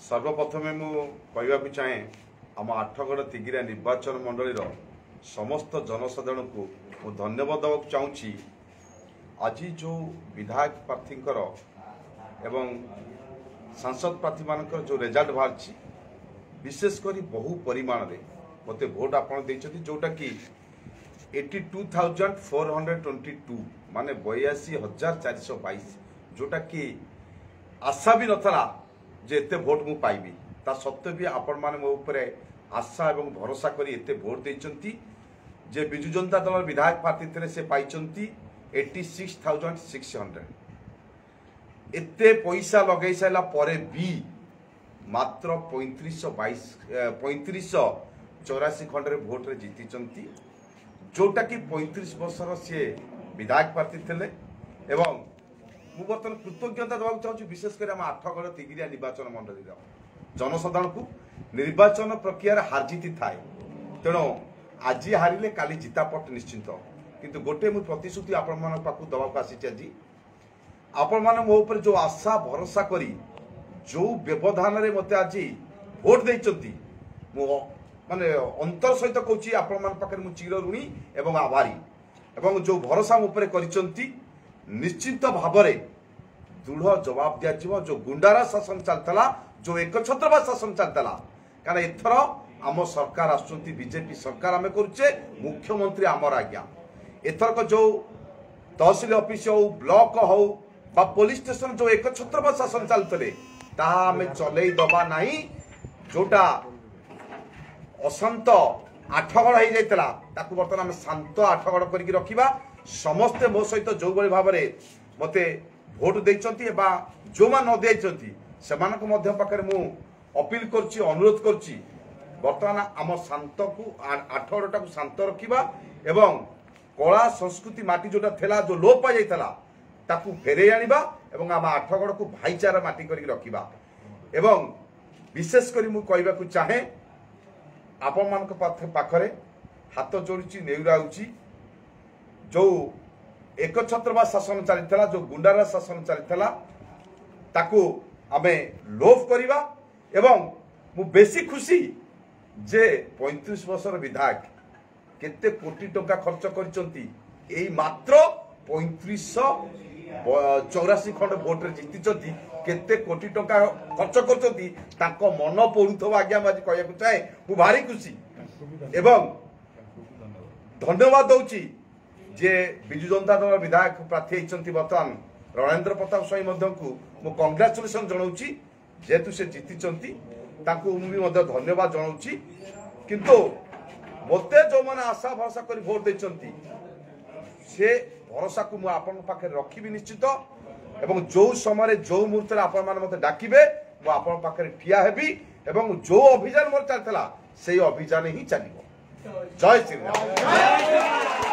सर्वप्रथमे मु कहवाक चाहे आम आठगड़ तिगिरा निर्वाचन मंडल समस्त जनसाधारण को मु धन्यवाद देवाक चाहूँगी। आज जो विधायक प्रार्थी एवं सांसद प्रार्थी मान जो रिजल्ट बाहरी विशेषकर बहु परिमाण रे मते भोट आपन देइछथि जोटा कि 82,422 माने 82,422 जोटा कि आशा भी नथला जे एते भोट मु पाइबी ता सत्य भी आपण माने मो ऊपर आशा एवं भरोसा करी एते भोट देइछंती जे बिजु जनता दल विधायक प्रार्थी थे से पाइछंती 86,600 एते पैसा लगै साइला परे भी मात्र 3584 खंडे भोट रे जीति जोटा कि 35 वर्षर सी विधायक प्रार्थी थे एवं मु बर्तमान कृतज्ञता देवाक चाहूँ विशेषकर आम आठगड़ तिगिरिया निर्वाचन मंडल जनसाधारण को निर्वाचन प्रक्रिया हारजीति थाए तेणु आज हारिले काली जितापट निश्चिंत किंतु गोटे मु प्रतिश्रुति आपण मान पाखु दवाक आसी आज आपण मान मो ऊपर जो आशा भरोसा करी जो व्यवधान रे मते आज भोट देइचंती मु माने अंतर सहित कहूची आपण मान पाखरे मु चिर ऋणी एवं आभारी एवं जो भरोसा मो ऊपर करिचंती निश्चित भाव में दृढ़ जवाब दिया जो गुंडारा शासन चलता जो एक छत्रवाद शासन चलता कारण एथर आम सरकार आसुंती बीजेपी सरकार आम करुचे मुख्यमंत्री आमर आज्ञा एथरक जो तहसिल ऑफिस हो ब्लॉक हो बा पुलिस स्टेशन जो एक छत्रवाद शासन चलते आम चलई दबा नहीं जोटा अशांत आठगड़ हो जाता ताकू बर्तमान आम शांत आठगड़ करके रखा समस्ते मो सहित जो भाव में मते भोट देइचंती बा जो मान न देइचंती सेमानक मध्य पाखरे मु अपील करछि अनुरोध करछि वर्तमान आम शांत को आठगड़टा को शांत रखिबा एवं कला संस्कृति माटी जोटा थेला जो लोप पा जाइतला ताकू फेरे आनिबा एवं आम आठगड़ को भाईचारा माटी करके रखिबा एवं विशेष करी मु कहबा को चाहे आपण मानक पाखरे हाथ जोड़िछि नेउराउछि जो एक छत्रवाद शासन चलता जो गुंडारा शासन चलता ताकू आमे लोप करिबा एवं मु बेसी खुशी जे 35 वर्षर विधायक केते कोटी टंका खर्च करिसंती एई मात्र 3584 खंड भोट रे जीतिचंती केते कोटी टंका खर्च करचंती ताको मन पड़ुथबा आज्ञा माजी कहया को चाहे मु भारी खुशी एवं धन्यवाद दउची जे बिजु जनता दल विधायक प्रार्थी होती बर्तमान रणेन्द्र प्रताप स्वाई को मु कंग्राचुलेसन जनाऊँगी जेहेतु से जीति धन्यवाद जनाऊँगी किंतु मते जो मैंने आशा भरोसा कर भोट देती से भरोसा को मुझे पाखे रखी निश्चित एवं जो समय जो मुहूर्त आपण मत डाकिबे मुझे पाखे ठिया हेबी एवं जो अभियान मोर चलता से अभियान ही चलो। जय श्री राम।